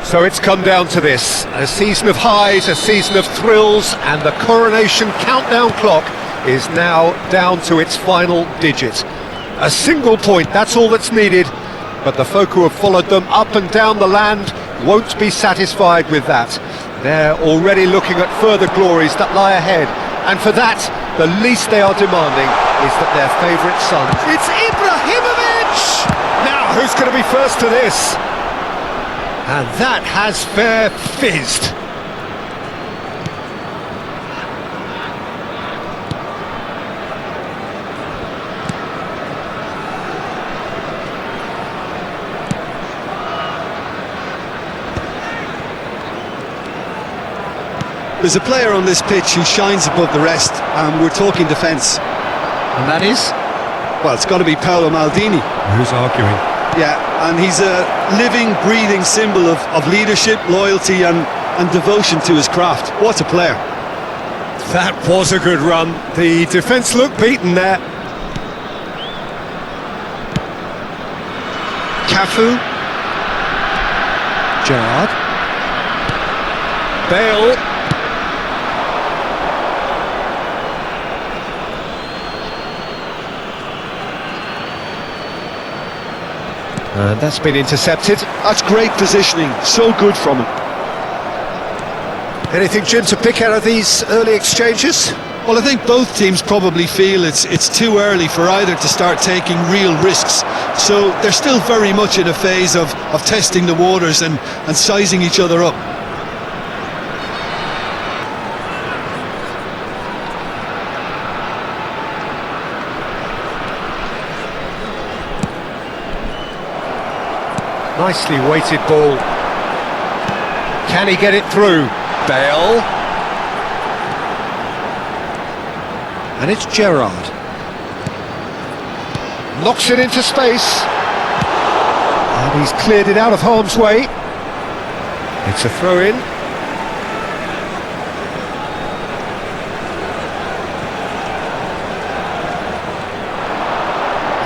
So it's come down to this, a season of highs, a season of thrills, and the coronation countdown clock is now down to its final digit. A single point, that's all that's needed, but the folk who have followed them up and down the land won't be satisfied with that. They're already looking at further glories that lie ahead, and for that, the least they are demanding is that their favourite son... It's Ibrahimovic! Now, who's going to be first to this? And that has fair fizzed. There's a player on this pitch who shines above the rest, and we're talking defence. And that is? Well, it's got to be Paolo Maldini. Who's arguing? Yeah, and he's a living, breathing symbol of leadership, loyalty and devotion to his craft. What a player. That was a good run. The defence looked beaten there. Cafu. Gerrard. Bale. And that's been intercepted. That's great positioning, so good from him. Anything, Jim, to pick out of these early exchanges? Well, I think both teams probably feel it's too early for either to start taking real risks. So they're still very much in a phase of testing the waters and sizing each other up. Nicely weighted ball. Can he get it through? Bale. And it's Gerrard. Knocks it into space. And he's cleared it out of harm's way. It's a throw-in.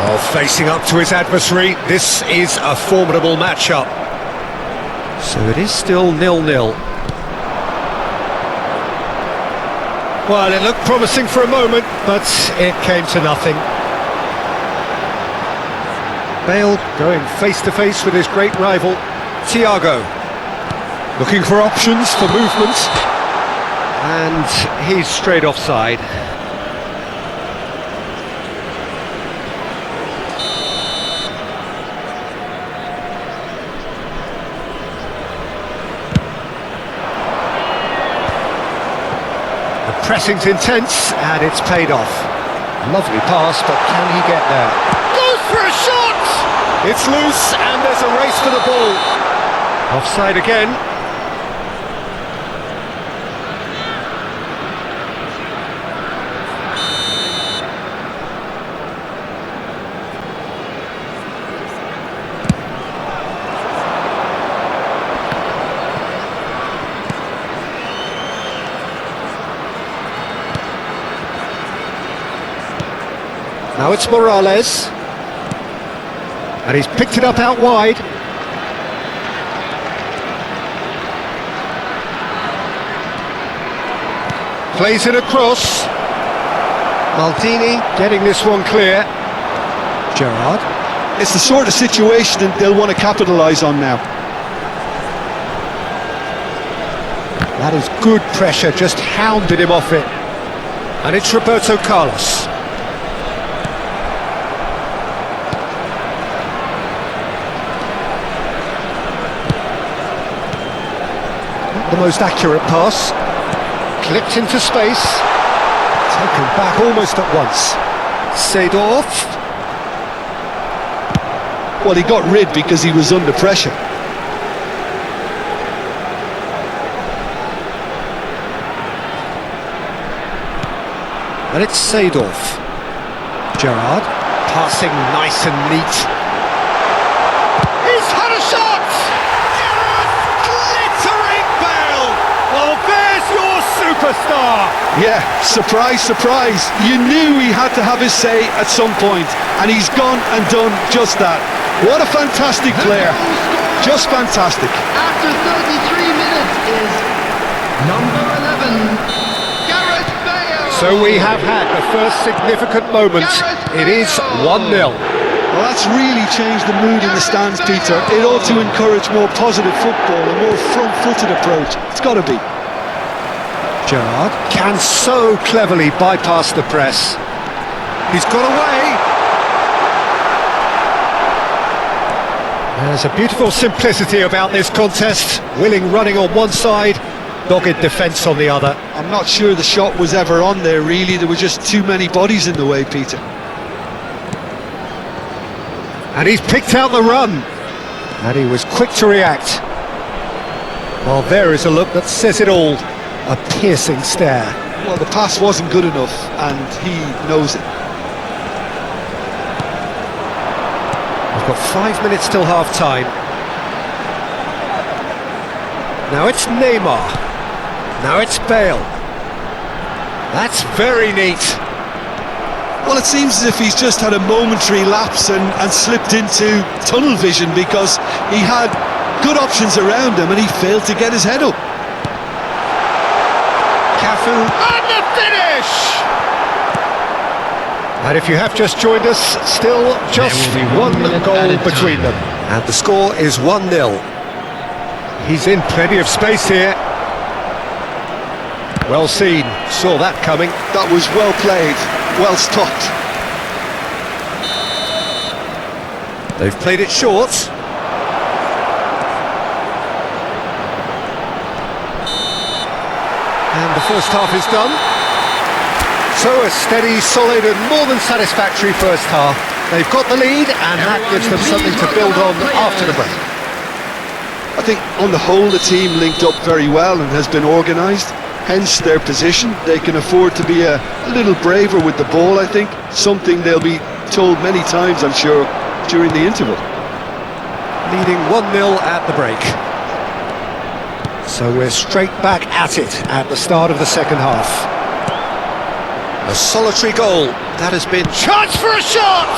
Oh, facing up to his adversary, this is a formidable matchup. So it is still 0-0. Well, it looked promising for a moment, but it came to nothing. Bale going face-to-face with his great rival, Thiago. Looking for options for movement. And he's straight offside. Pressing's intense, and it's paid off. Lovely pass, but can he get there? Goes for a shot! It's loose, and there's a race for the ball. Offside again. Now it's Morales, and he's picked it up out wide. Plays it across. Maldini getting this one clear. Gerrard. It's the sort of situation that they'll want to capitalise on now. That is good pressure, just hounded him off it. And it's Roberto Carlos. The most accurate pass, clipped into space, taken back almost at once. Seedorf. Well, he got rid because he was under pressure. And it's Seedorf. Gerrard, passing nice and neat. He's had a shot! Superstar! Yeah, surprise, surprise. You knew he had to have his say at some point, and he's gone and done just that. What a fantastic player. Just fantastic. After 33 minutes is number 11, Gareth Bale. So we have had the first significant moment. It is 1-0. Well, that's really changed the mood in the stands, Peter. It ought to encourage more positive football, a more front-footed approach. It's got to be. Gerrard can so cleverly bypass the press. He's got away. There's a beautiful simplicity about this contest. Willing running on one side, dogged defence on the other. I'm not sure the shot was ever on there, really. There were just too many bodies in the way, Peter. And he's picked out the run. And he was quick to react. Well, there is a look that says it all. A piercing stare. Well, the pass wasn't good enough, and he knows it. We've got 5 minutes till half-time. Now it's Neymar. Now it's Bale. That's very neat. Well, it seems as if he's just had a momentary lapse and slipped into tunnel vision, because he had good options around him and he failed to get his head up. Cafu, and the finish! And if you have just joined us, still just one goal between them. And the score is 1-0. He's in plenty of space here. Well seen, saw that coming. That was well played, well stopped. They've played it short. And the first half is done. So a steady, solid and more than satisfactory first half. They've got the lead and that gives them something to build on after the break. I think on the whole the team linked up very well and has been organised. Hence their position. They can afford to be a little braver with the ball, I think. Something they'll be told many times, I'm sure, during the interval. Leading 1-0 at the break. So we're straight back at it at the start of the second half. A solitary goal. That has been chance for a shot!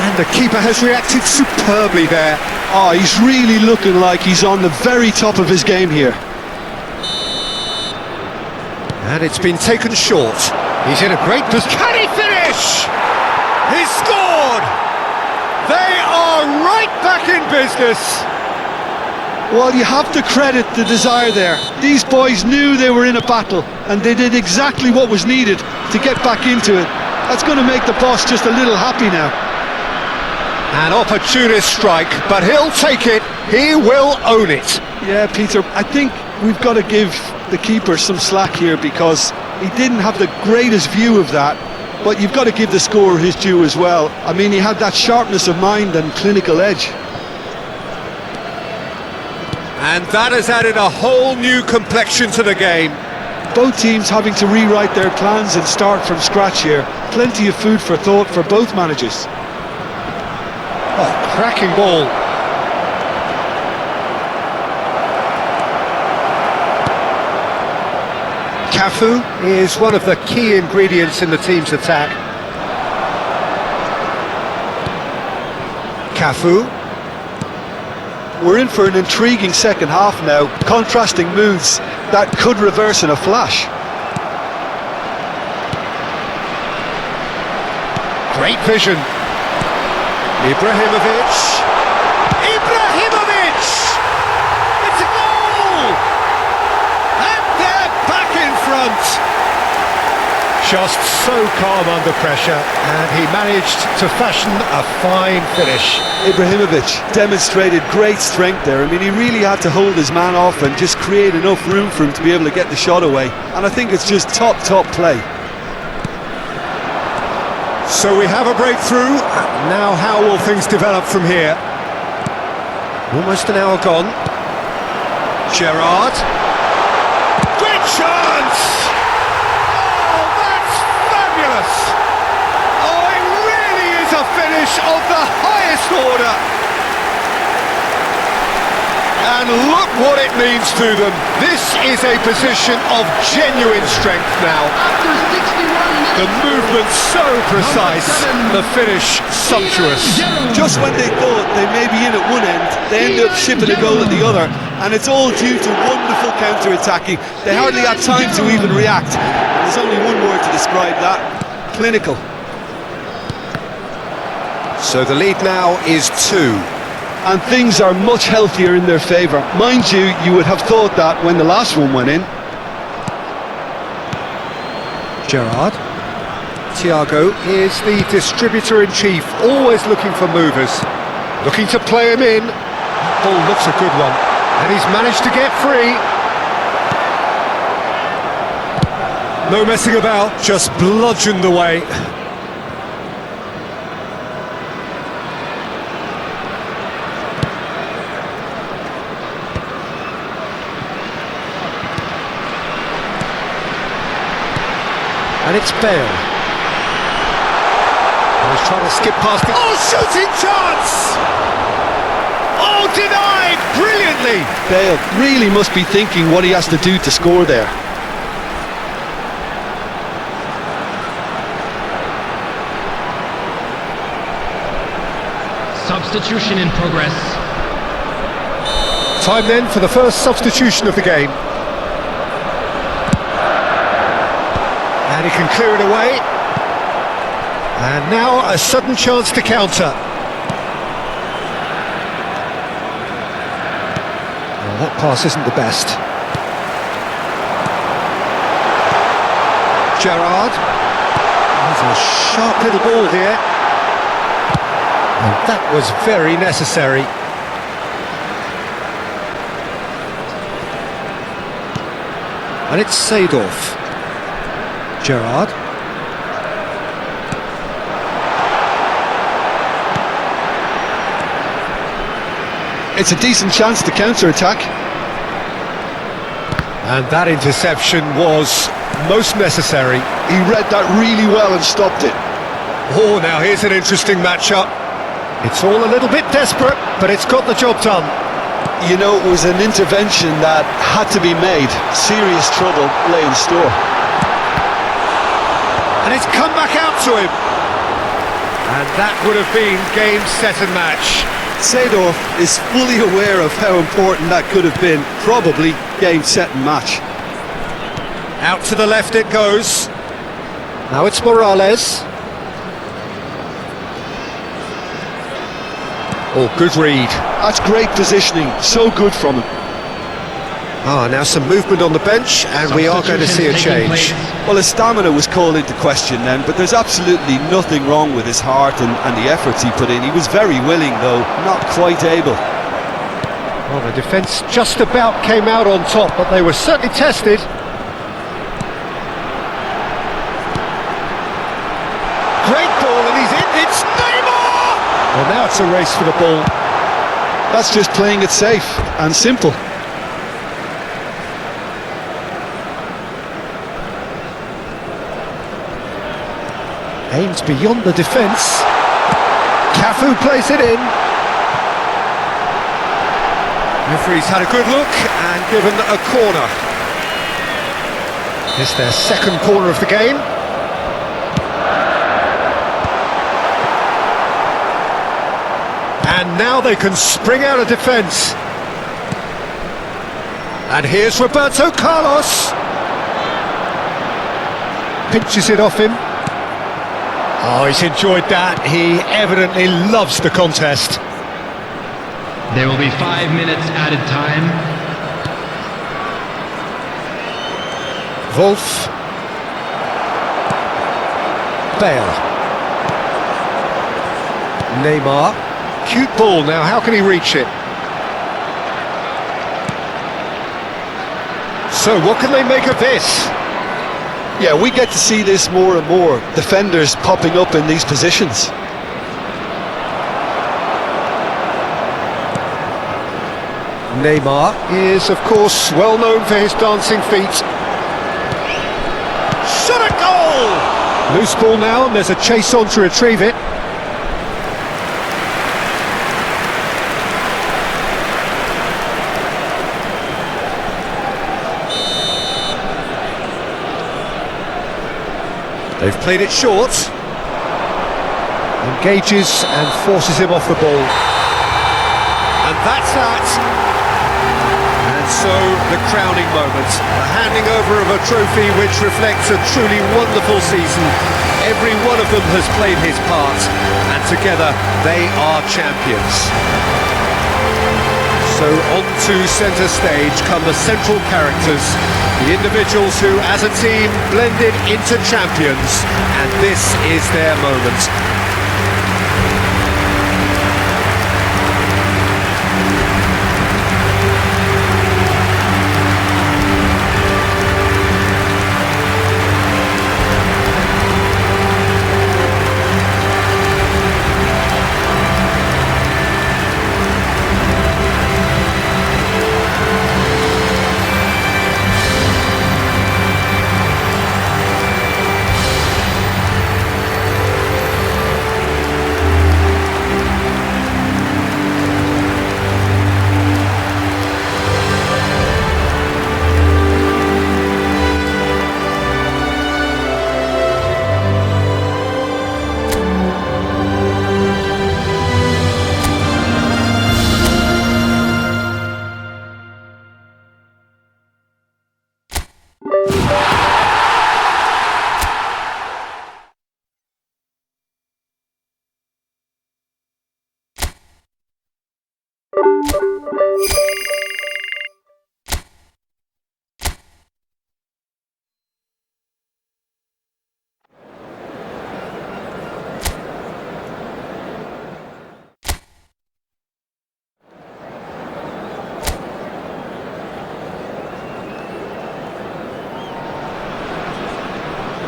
And the keeper has reacted superbly there. Oh, he's really looking like he's on the very top of his game here. And it's been taken short. He's in a great position. Can he finish? He's scored! They are right back in business. Well, you have to credit the desire there. These boys knew they were in a battle and they did exactly what was needed to get back into it. That's going to make the boss just a little happy now. An opportunist strike, but he'll take it. He will own it. Yeah, Peter, I think we've got to give the keeper some slack here, because he didn't have the greatest view of that, but you've got to give the scorer his due as well. I mean, he had that sharpness of mind and clinical edge. And that has added a whole new complexion to the game. Both teams having to rewrite their plans and start from scratch here. Plenty of food for thought for both managers. Oh, cracking ball. Cafu is one of the key ingredients in the team's attack. Cafu. We're in for an intriguing second half now, contrasting moods that could reverse in a flash. Great vision. Ibrahimovic. It's a goal! And they're back in front. Just so calm under pressure, and he managed to fashion a fine finish. Ibrahimovic demonstrated great strength there. I mean, he really had to hold his man off and just create enough room for him to be able to get the shot away. And I think it's just top play. So we have a breakthrough. Now how will things develop from here? Almost an hour gone. Gerrard. Great chance! Oh, that's fabulous! Oh, it really is a finish of the highest order. And look what it means to them. This is a position of genuine strength now. After 61 minutes. The movement so precise, the finish sumptuous. Just when they thought they may be in at one end, they end up shipping a goal at the other, and it's all due to wonderful counter-attacking. They hardly had time to even react. There's only one word to describe that: clinical. So the lead now is 2. And things are much healthier in their favour. Mind you, you would have thought that when the last one went in. Gerrard. Thiago is the distributor-in-chief, always looking for movers. Looking to play him in. Ball looks a good one. And he's managed to get free. No messing about, just bludgeoned away. And it's Bale. He's trying to skip past it. Oh, shooting chance! Oh, denied brilliantly! Bale really must be thinking what he has to do to score there. Substitution in progress. Time then for the first substitution of the game. And he can clear it away. And now a sudden chance to counter. Well, that pass isn't the best. Gerrard. There's a sharp little ball here. And that was very necessary. And it's Seedorf. Gerrard. It's a decent chance to counter-attack. And that interception was most necessary. He read that really well and stopped it. Oh, now here's an interesting matchup. It's all a little bit desperate, but it's got the job done. You know, it was an intervention that had to be made. Serious trouble lay in store. And it's come back out to him. And that would have been game, set and match. Seedorf is fully aware of how important that could have been. Probably game, set and match. Out to the left it goes. Now it's Morales. Oh, good read. That's great positioning. So good from him. Ah, now some movement on the bench, and we are going to see a change. Well, his stamina was called into question then, but there's absolutely nothing wrong with his heart and the efforts he put in. He was very willing, though, not quite able. Well, the defence just about came out on top, but they were certainly tested. Great ball, and he's in. It's Neymar! Well, now it's a race for the ball. That's just playing it safe and simple. Aims beyond the defence. Cafu plays it in. Referee's had a good look and given a corner. It's their second corner of the game. And now they can spring out of defence. And here's Roberto Carlos. Pinches it off him. Oh, he's enjoyed that. He evidently loves the contest. There will be 5 minutes added time. Wolf. Bale. Neymar. Cute ball now, how can he reach it? So what can they make of this? Yeah, we get to see this more and more. Defenders popping up in these positions. Neymar is, of course, well known for his dancing feet. Shot a goal! Loose ball now, and there's a chase on to retrieve it. They've played it short. Engages and forces him off the ball. And that's that. And so, the crowning moment. The handing over of a trophy which reflects a truly wonderful season. Every one of them has played his part, and together they are champions. So on to centre stage come the central characters, the individuals who, as a team, blended into champions, and this is their moment.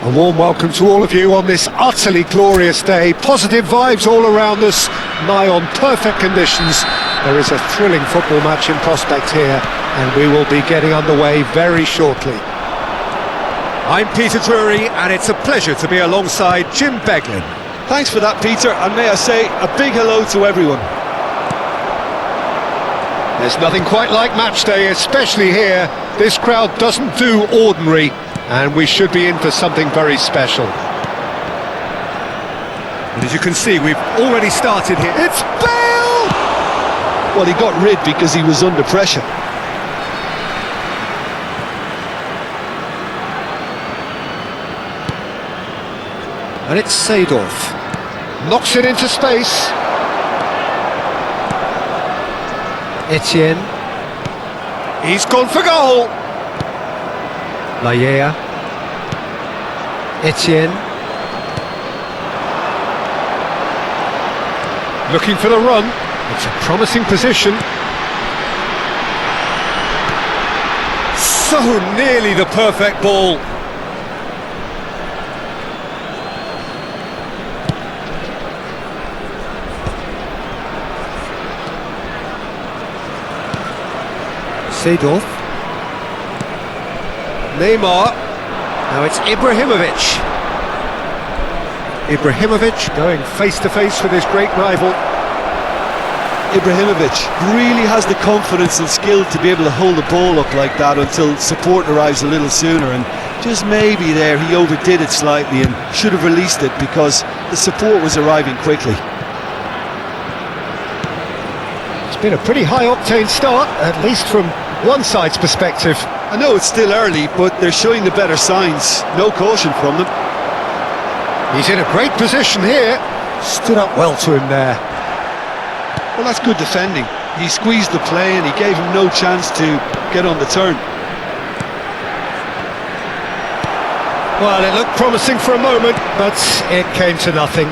A warm welcome to all of you on this utterly glorious day. Positive vibes all around us, nigh on perfect conditions. There is a thrilling football match in prospect here, and we will be getting underway very shortly. I'm Peter Drury, and it's a pleasure to be alongside Jim Beglin. Thanks for that, Peter, and may I say a big hello to everyone. There's nothing quite like match day, especially here. This crowd doesn't do ordinary, and we should be in for something very special. And as you can see, we've already started here. It's Bale! Well, he got rid because he was under pressure. And it's Seedorf. Knocks it into space. Etienne. He's gone for goal. Laya. Etienne. Looking for the run. It's a promising position. So nearly the perfect ball. Seedorf. Neymar. Now it's Ibrahimovic. Ibrahimovic going face to face with his great rival. Ibrahimovic really has the confidence and skill to be able to hold the ball up like that until support arrives a little sooner, and just maybe there he overdid it slightly and should have released it because the support was arriving quickly. It's been a pretty high-octane start, at least from one side's perspective. I know it's still early, but they're showing the better signs. No caution from them. He's in a great position here. Stood up well to him there. Well, that's good defending. He squeezed the play and he gave him no chance to get on the turn. Well, it looked promising for a moment, but it came to nothing.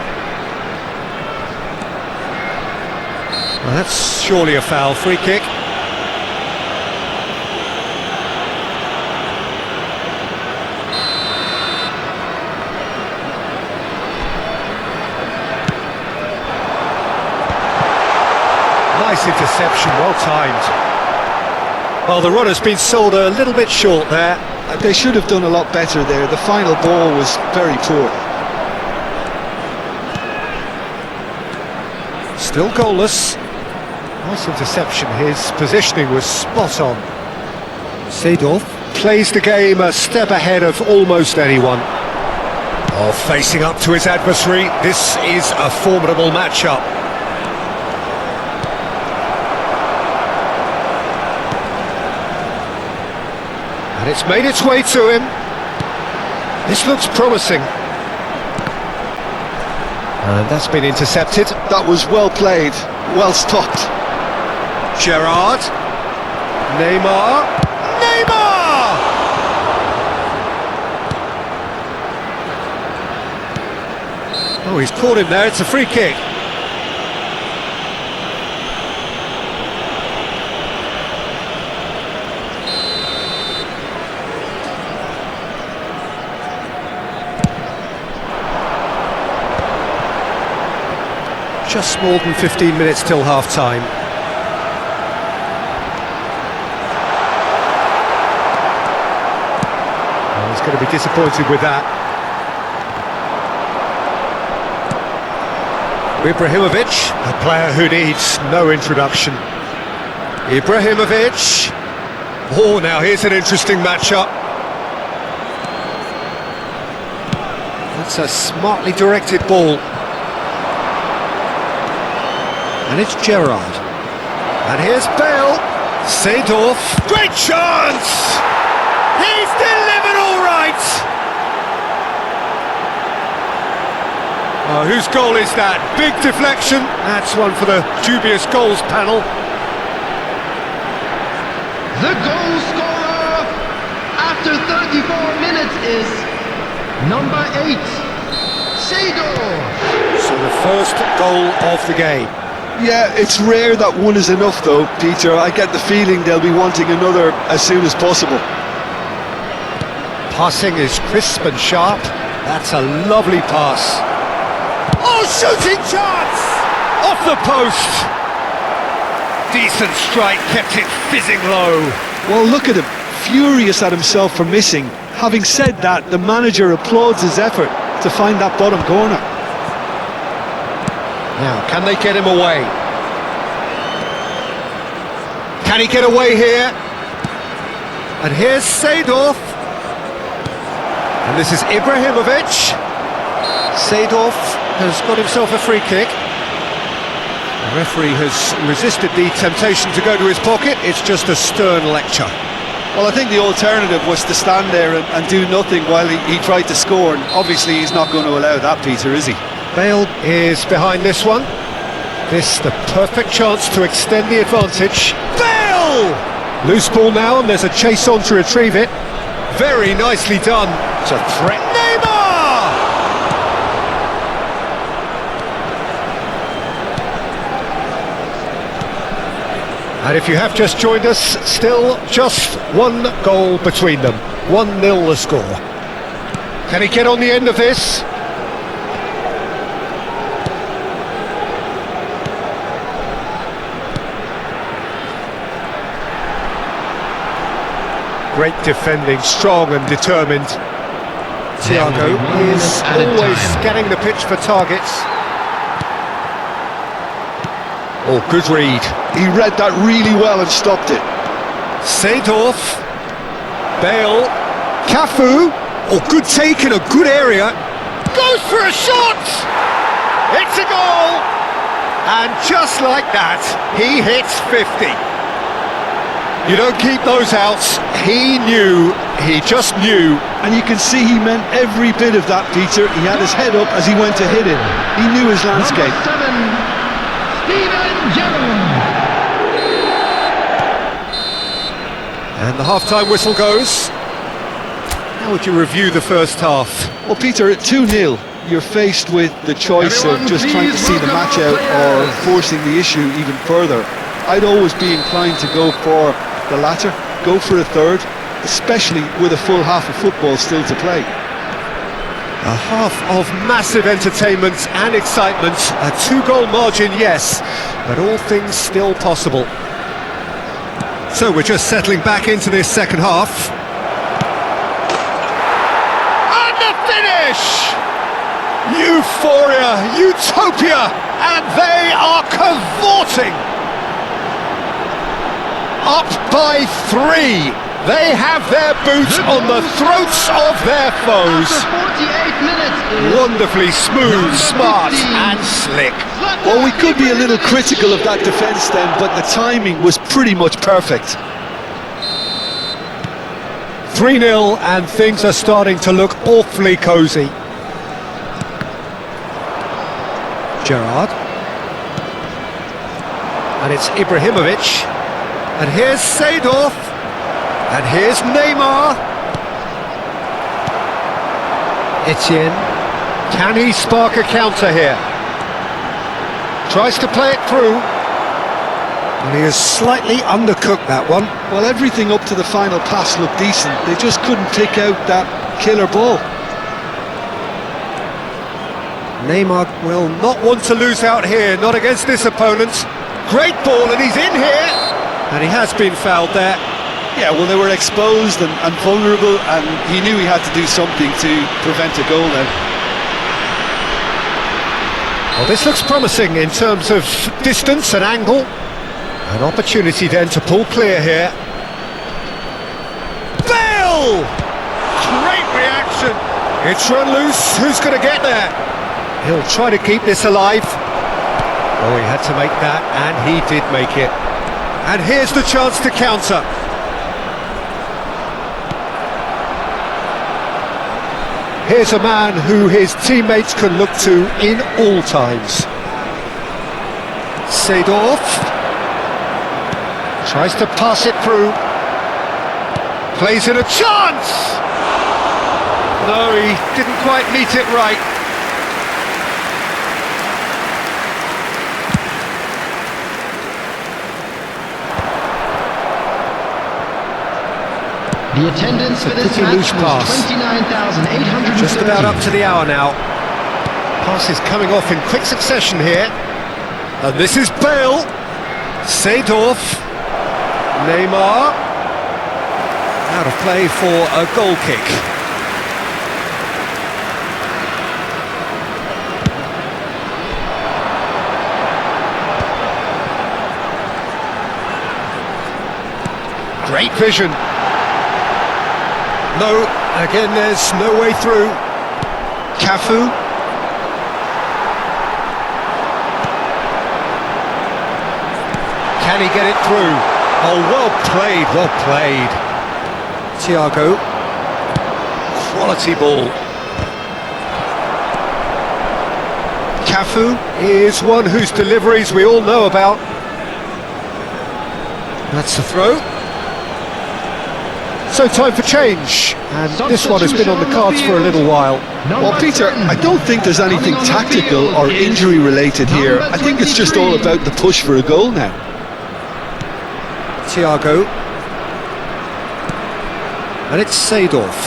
Well, that's surely a foul. Free kick. Nice interception, well timed. Well, the runner's been sold a little bit short there. They should have done a lot better there. The final ball was very poor. Still goalless. Nice interception. His positioning was spot on. Seedorf plays the game a step ahead of almost anyone. Oh, facing up to his adversary, this is a formidable matchup. And it's made its way to him. This looks promising. And that's been intercepted. That was well played, well stopped. Gerrard. Neymar. Oh, he's caught him there, it's a free kick. Just more than 15 minutes till half-time. Oh, he's going to be disappointed with that. Ibrahimovic, a player who needs no introduction. Ibrahimovic. Oh, now here's an interesting matchup. That's a smartly directed ball. And it's Gerrard. And here's Bale. Seedorf. Great chance! He's delivered all right! Oh, whose goal is that? Big deflection. That's one for the dubious goals panel. The goal scorer after 34 minutes is number 8, Seedorf. So the first goal of the game. Yeah, it's rare that one is enough though, Peter. I get the feeling they'll be wanting another as soon as possible. Passing is crisp and sharp. That's a lovely pass. Oh, shooting chance! Off the post! Decent strike, kept it fizzing low. Well, look at him, furious at himself for missing. Having said that, the manager applauds his effort to find that bottom corner. Now, can they get him away? Can he get away here? And here's Seedorf. And this is Ibrahimovic. Seedorf has got himself a free kick. The referee has resisted the temptation to go to his pocket. It's just a stern lecture. Well, I think the alternative was to stand there and do nothing while he tried to score, and obviously he's not going to allow that, Peter, is he? Bale is behind this one. This the perfect chance to extend the advantage. Bale! Loose ball now, and there's a chase on to retrieve it. Very nicely done. It's a threat. Neymar! And if you have just joined us, still just one goal between them. 1-0 the score. Can he get on the end of this? Great defending, strong and determined. Thiago is always scanning the pitch for targets. Oh, good read. He read that really well and stopped it. Seedorf. Bale. Cafu. Oh, good take in a good area. Goes for a shot! It's a goal! And just like that, he hits 50. You don't keep those outs. He just knew. And you can see he meant every bit of that, Peter. He had his head up as he went to hit it. He knew his landscape. And the half-time whistle goes. How would you review the first half? Well, Peter, at 2-0, you're faced with the choice of just trying to see the match out or forcing the issue even further. I'd always be inclined to go for the latter, go for a third, especially with a full half of football still to play. A half of massive entertainment and excitement. A 2-goal margin, yes, but all things still possible. So we're just settling back into this second half. And the finish! Euphoria, utopia, and they are cavorting! Up by 3. They have their boots on the throats of their foes. After 48 minutes is Wonderfully smooth, number smart 15. and slick. Well, we could be a little critical of that defence then, but the timing was pretty much perfect. 3-0 and things are starting to look awfully cosy. Gerrard. And it's Ibrahimovic. And here's Seedorf. And here's Neymar. Etienne. Can he spark a counter here? Tries to play it through. And he has slightly undercooked that one. Well, everything up to the final pass looked decent. They just couldn't pick out that killer ball. Neymar will not want to lose out here, not against this opponent. Great ball, and he's in here. And he has been fouled there. Yeah, well, they were exposed and vulnerable, and he knew he had to do something to prevent a goal then. Well, this looks promising in terms of distance and angle. An opportunity then to pull clear here. Bale! Great reaction. It's run loose. Who's going to get there? He'll try to keep this alive. Oh, he had to make that, and he did make it. And here's the chance to counter. Here's a man who his teammates can look to in all times. Seedorf tries to pass it through. Plays in a chance! No, he didn't quite meet it right. The attendance for this Pretty match loose pass. was 29,830. Just about up to the hour now. Pass is coming off in quick succession here. And this is Bale. Seedorf. Neymar. Out of play for a goal kick. Great vision. No, again there's no way through. Cafu. Can he get it through? Oh, well played, well played. Thiago. Quality ball. Cafu is one whose deliveries we all know about. That's the throw. So time for change, and this one has been on the cards for a little while. Well, Peter, I don't think there's anything tactical or injury related here. I think it's just all about the push for a goal now. Thiago. And it's Seedorf.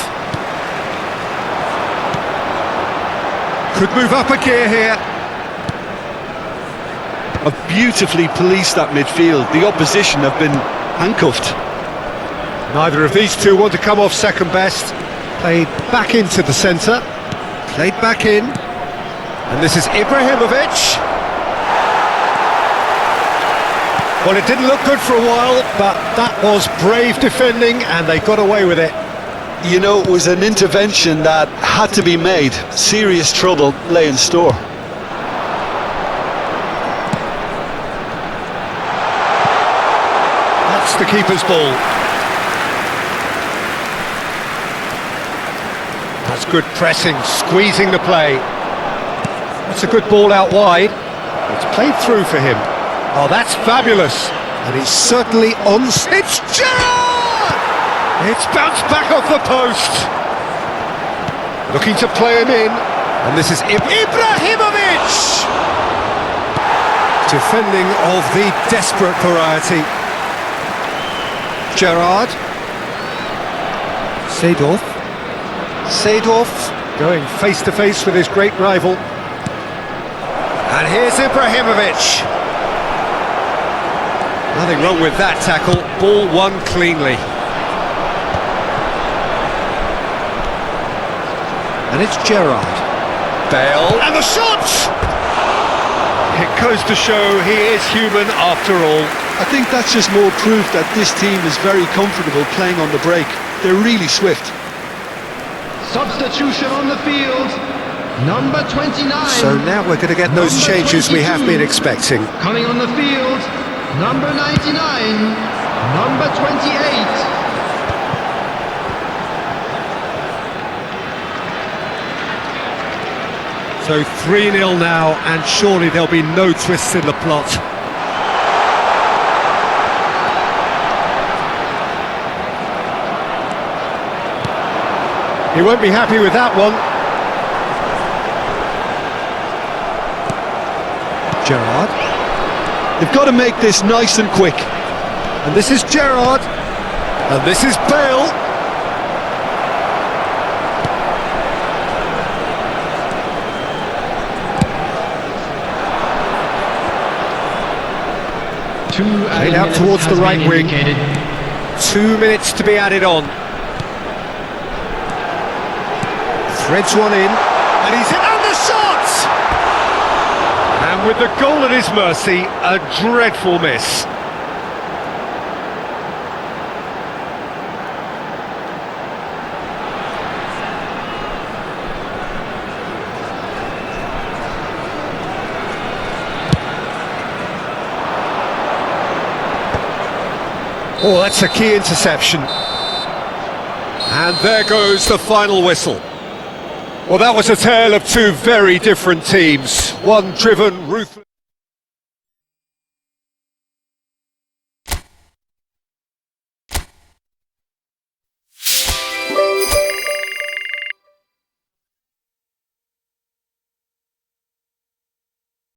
Could move up a gear here. Have beautifully policed that midfield. The opposition have been handcuffed. Neither of these two want to come off second best. Played back into the centre. Played back in. And this is Ibrahimovic. Well, it didn't look good for a while, but that was brave defending, and they got away with it. You know, it was an intervention that had to be made. Serious trouble lay in store. That's the keeper's ball. That's good pressing, squeezing the play. That's a good ball out wide. It's played through for him. Oh, that's fabulous. And he's certainly on... It's Gerrard! It's bounced back off the post. Looking to play him in. And this is Ibrahimovic! Defending of the desperate variety. Gerrard. Seedorf. Seedorf going face-to-face with his great rival. And here's Ibrahimovic. Nothing wrong with that tackle. Ball won cleanly. And it's Gerrard. Bale. And the shot! It goes to show he is human after all. I think that's just more proof that this team is very comfortable playing on the break. They're really swift. Substitution on the field. Number 29. So now we're going to get those Number changes we have 22. been expecting. Coming on the field. Number 99. Number 28. So 3-0 now, and surely there'll be no twists in the plot. He won't be happy with that one. Gerrard. They've got to make this nice and quick. And this is Gerrard. And this is Bale. Played out towards the right wing. 2 minutes to be added on. Threads one in, and he's in, and the shot! And with the goal at his mercy, a dreadful miss. Oh, that's a key interception. And there goes the final whistle. Well, that was a tale of two very different teams. One driven, ruthless.